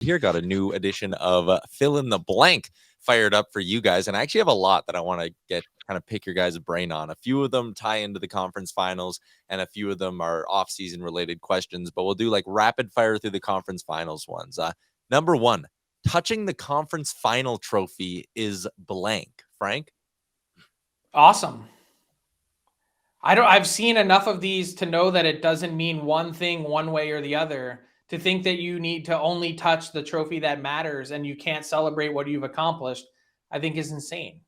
here got a new edition of Fill in the Blank fired up for you guys. And I actually have a lot that I want to get kind of pick your guys' brain on. A few of them tie into the conference finals, and a few of them are off-season related questions, but we'll do like rapid fire through the conference finals ones. Number one, touching the conference final trophy is blank. Frank? Awesome. I've seen enough of these to know that it doesn't mean one thing one way or the other. To think that you need to only touch the trophy that matters and you can't celebrate what you've accomplished, I think is insane.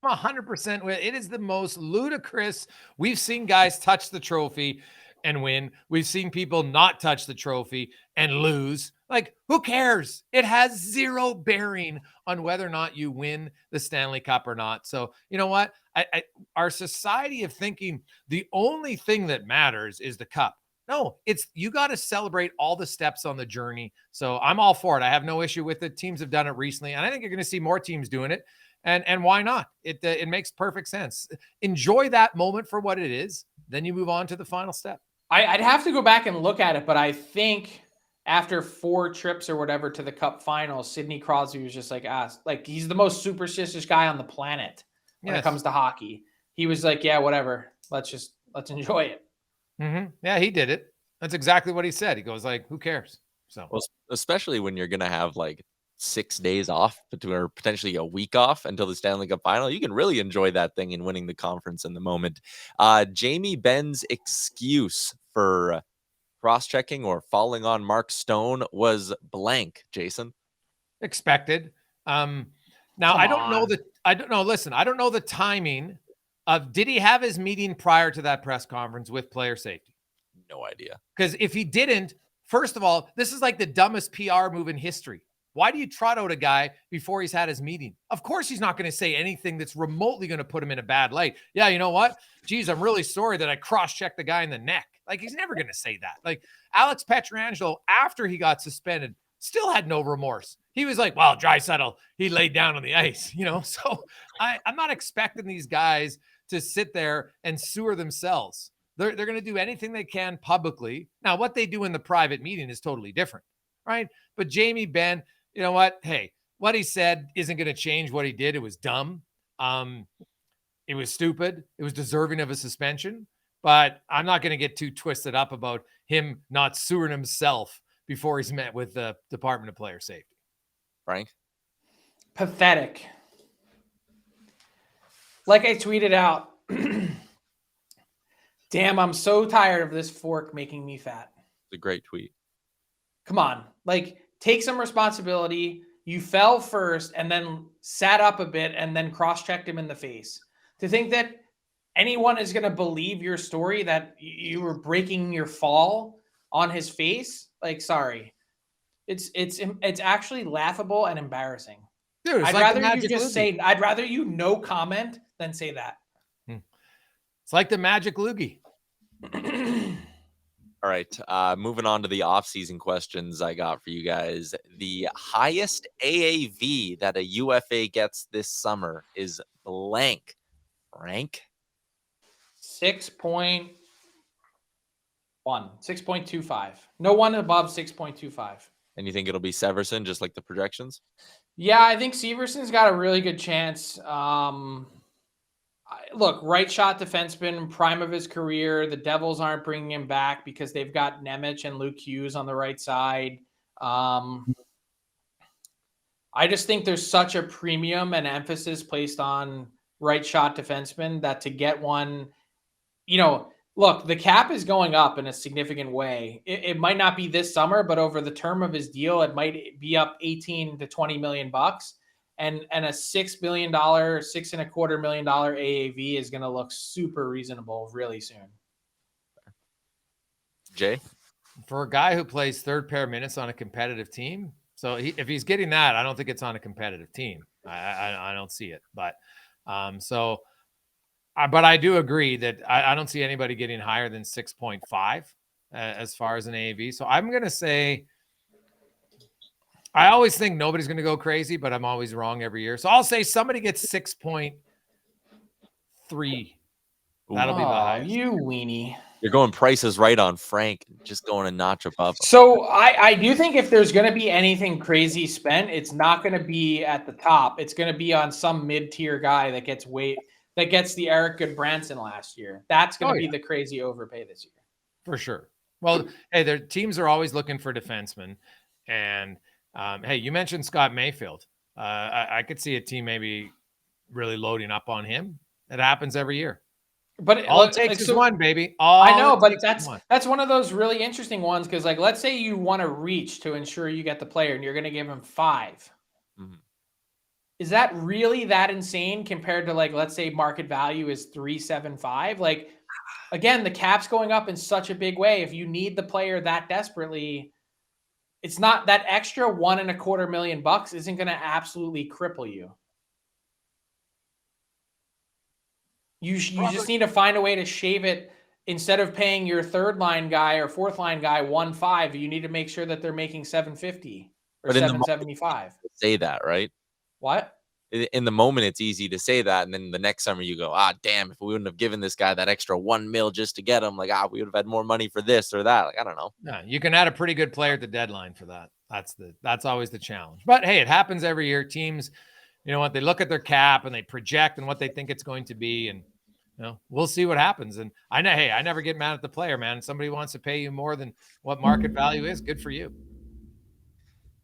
100% with it. Is the most ludicrous. We've seen guys touch the trophy and win. We've seen people not touch the trophy and lose. Like, who cares? It has zero bearing on whether or not you win the Stanley Cup or not. So, you know what? Our society of thinking the only thing that matters is the cup. No, it's you got to celebrate all the steps on the journey. So I'm all for it. I have no issue with it. Teams have done it recently, and I think you're going to see more teams doing it. And why not? It makes perfect sense. Enjoy that moment for what it is. Then you move on to the final step. I'd have to go back and look at it, but I think after 4 trips or whatever to the Cup Finals, Sidney Crosby was just like, he's the most superstitious guy on the planet when it comes to hockey. He was like, yeah, whatever. Let's enjoy it. Mm-hmm. Yeah, he did it. That's exactly what he said. He goes like, who cares? So, well, especially when you're going to have like 6 days off or potentially a week off until the Stanley Cup final, you can really enjoy that thing and winning the conference in the moment. Jamie Benn's excuse for cross-checking or falling on Mark Stone was blank. Jason? Expected. Now I don't know the timing of, did he have his meeting prior to that press conference with player safety? No idea. Because if he didn't, first of all, this is like the dumbest PR move in history. Why do you trot out a guy before he's had his meeting? Of course, he's not going to say anything that's remotely going to put him in a bad light. Yeah, you know what? Geez, I'm really sorry that I cross-checked the guy in the neck. Like, he's never going to say that. Like, Alex Pietrangelo, after he got suspended, still had no remorse. He was like, well, Draisaitl, he laid down on the ice, you know? So I'm not expecting these guys to sit there and sewer themselves. They're going to do anything they can publicly. Now, what they do in the private meeting is totally different, right? But Jamie Benn, you know what? Hey, what he said isn't going to change what he did. It was dumb. It was stupid. It was deserving of a suspension. But I'm not going to get too twisted up about him not sewering himself before he's met with the Department of Player Safety. Frank? Pathetic. Like I tweeted out, damn, I'm so tired of this fork making me fat. It's a great tweet. Come on. Like, take some responsibility. You fell first and then sat up a bit and then cross-checked him in the face. To think that anyone is going to believe your story that you were breaking your fall on his face, like, sorry. It's actually laughable and embarrassing. Dude, I'd rather you no comment than say that. It's like the Magic Loogie. All right, moving on to the off-season questions I got for you guys. The highest AAV that a UFA gets this summer is blank. Frank? 6.1. 6.25. No one above 6.25. And you think it'll be Severson, just like the projections? Yeah, I think Severson's got a really good chance. Look, right shot defenseman, prime of his career. The Devils aren't bringing him back because they've got Nemec and Luke Hughes on the right side. I just think there's such a premium and emphasis placed on right shot defensemen that to get one, look, the cap is going up in a significant way. It might not be this summer, but over the term of his deal, it might be up 18 to 20 million bucks. And a $6.25 million AAV is going to look super reasonable really soon. Jay? For a guy who plays third pair minutes on a competitive team, so if he's getting that, I don't think it's on a competitive team. I don't see it. But but I do agree that I don't see anybody getting higher than 6.5 as far as an AAV. So I'm going to say, I always think nobody's going to go crazy, but I'm always wrong every year. So I'll say somebody gets 6.3. That'll be the highest. You weenie. You're going prices right on Frank, just going a notch above him. So I do think if there's going to be anything crazy spent, it's not going to be at the top. It's going to be on some mid-tier guy that gets the Eric Goodbranson last year. That's going to be the crazy overpay this year. For sure. Well, hey, their teams are always looking for defensemen. And hey, you mentioned Scott Mayfield. I could see a team maybe really loading up on him. It happens every year. But all it takes is one, baby. I know, but that's one of those really interesting ones because, like, let's say you want to reach to ensure you get the player, and you're going to give him 5. Mm-hmm. Is that really that insane compared to, like, let's say market value is 375? Like, again, the cap's going up in such a big way. If you need the player that desperately, it's not that extra $1.25 million isn't going to absolutely cripple you. You just need to find a way to shave it. Instead of paying your third line guy or fourth line guy 1.5, you need to make sure that they're making 750 or 775. Say that, right? What? In the moment, it's easy to say that, and then the next summer you go, damn, if we wouldn't have given this guy that extra $1 million just to get him, like, we would have had more money for this or that. Like, I don't know. Yeah, you can add a pretty good player at the deadline for that. That's always the challenge. But hey, it happens every year. Teams, you know what, they look at their cap and they project and what they think it's going to be, and we'll see what happens. And I know, hey, I never get mad at the player, man. Somebody wants to pay you more than what market value is. Good for you.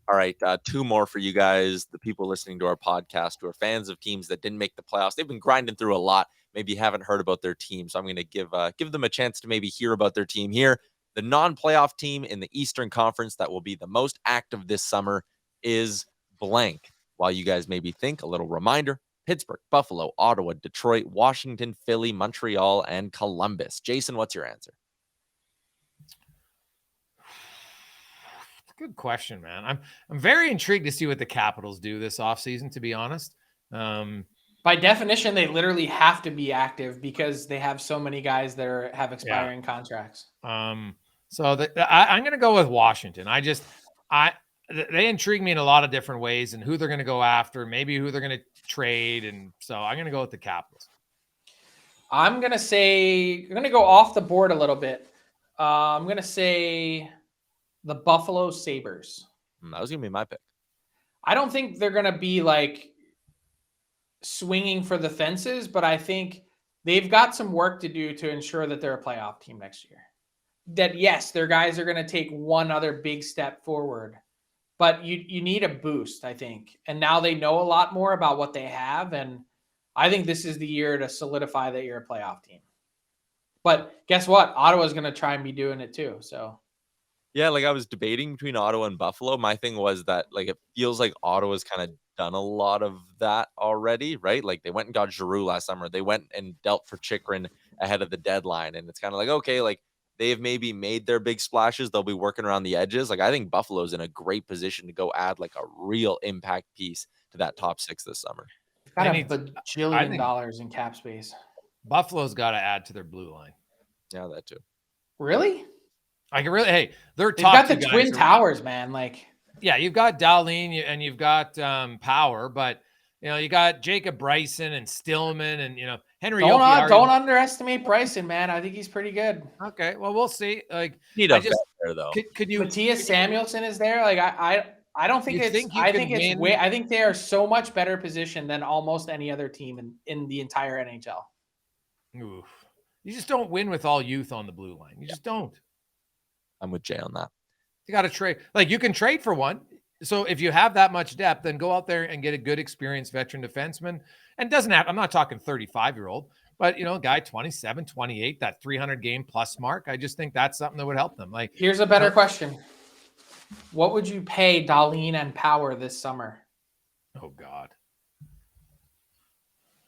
All right, 2 more for you guys, the people listening to our podcast who are fans of teams that didn't make the playoffs. They've been grinding through a lot. Maybe you haven't heard about their team, so I'm going to give them a chance to maybe hear about their team here. The non-playoff team in the Eastern Conference that will be the most active this summer is blank. While you guys maybe think, a little reminder: Pittsburgh, Buffalo, Ottawa, Detroit, Washington, Philly, Montreal, and Columbus. Jason, what's your answer? Good question, man. I'm very intrigued to see what the Capitals do this offseason, to be honest. By definition, they literally have to be active because they have so many guys that have expiring contracts. So I'm going to go with Washington. They intrigue me in a lot of different ways, and who they're going to go after, maybe who they're going to trade. And so I'm going to go with the Capitals. I'm going to go off the board a little bit. I'm going to say the Buffalo Sabres. That was going to be my pick. I don't think they're going to be like swinging for the fences, but I think they've got some work to do to ensure that they're a playoff team next year. That, yes, their guys are going to take one other big step forward, but you need a boost, I think. And now they know a lot more about what they have, and I think this is the year to solidify that you're a playoff team. But guess what? Ottawa's going to try and be doing it too, so... Yeah, like I was debating between Ottawa and Buffalo. My thing was that, like, it feels like Ottawa's kind of done a lot of that already, right? Like, they went and got Giroux last summer. They went and dealt for Chychrun ahead of the deadline. And it's kind of like, okay, like, they've maybe made their big splashes. They'll be working around the edges. Like, I think Buffalo's in a great position to go add, like, a real impact piece to that top 6 this summer. Got a bajillion dollars in cap space. Buffalo's got to add to their blue line. Yeah, that too. Really? They've got the Twin Towers, man. Like, yeah, you've got Dahlin and you've got Power, but you got Jacob Bryson and Stillman and Henry. Don't underestimate Bryson, man. I think he's pretty good. Okay, well, we'll see. Like, there though. Could you? Matthias Samuelsson is there. Like, I don't think it's. I think it's way. I think they are so much better positioned than almost any other team in the entire NHL. Oof. You just don't win with all youth on the blue line. You just don't. I'm with Jay on that. You got to trade. Like, you can trade for one. So if you have that much depth, then go out there and get a good experienced veteran defenseman. And I'm not talking 35-year-old, but guy 27, 28, that 300 game plus mark. I just think that's something that would help them. Like, here's a better question. What would you pay Dahlin and Power this summer? Oh God.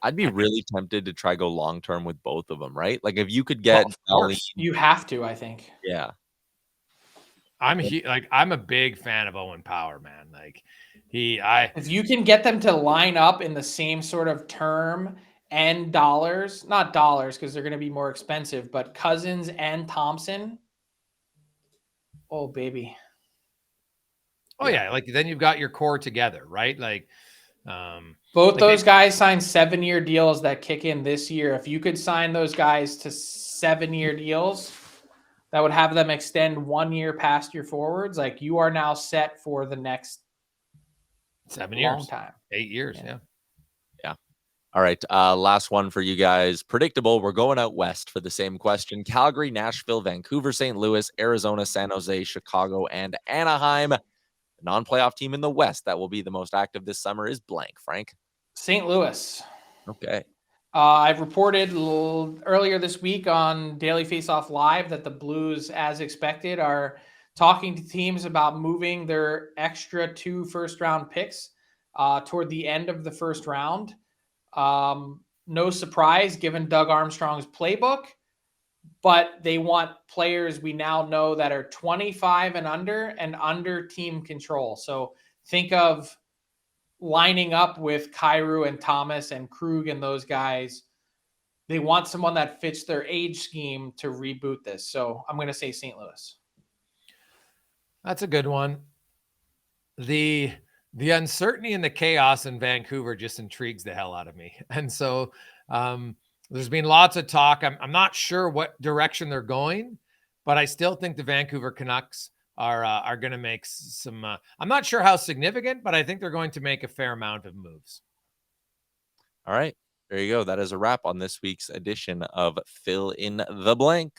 I'd be really tempted to try go long-term with both of them, right? Like, if you could get Dahlin, you have to, I think. Yeah. I'm a big fan of Owen Power, man. Like, if you can get them to line up in the same sort of term and dollars, not dollars because they're going to be more expensive, but Cousins and Thompson. Oh, baby. Oh yeah. Like, then you've got your core together, right? Like, both those guys signed 7-year deals that kick in this year. If you could sign those guys to 7-year deals, that would have them extend 1 year past your forwards, like you are now set for the next 7 long years, time. 8 years. Yeah. All right. Last one for you guys. Predictable. We're going out west for the same question. Calgary, Nashville, Vancouver, St. Louis, Arizona, San Jose, Chicago, and Anaheim. The non-playoff team in the West that will be the most active this summer is blank, Frank. St. Louis. Okay. I've reported earlier this week on Daily Faceoff Live that the Blues, as expected, are talking to teams about moving their extra 2 first-round picks toward the end of the first round. No surprise given Doug Armstrong's playbook, but they want players we now know that are 25 and under team control. So think of lining up with Kyrou and Thomas and Krug and those guys. They want someone that fits their age scheme to reboot this. So I'm going to say St. Louis. That's a good one. The uncertainty and the chaos in Vancouver just intrigues the hell out of me. And so there's been lots of talk. I'm not sure what direction they're going, but I still think the Vancouver Canucks are going to make some, I'm not sure how significant, but I think they're going to make a fair amount of moves. All right. There you go. That is a wrap on this week's edition of Fill in the Blank.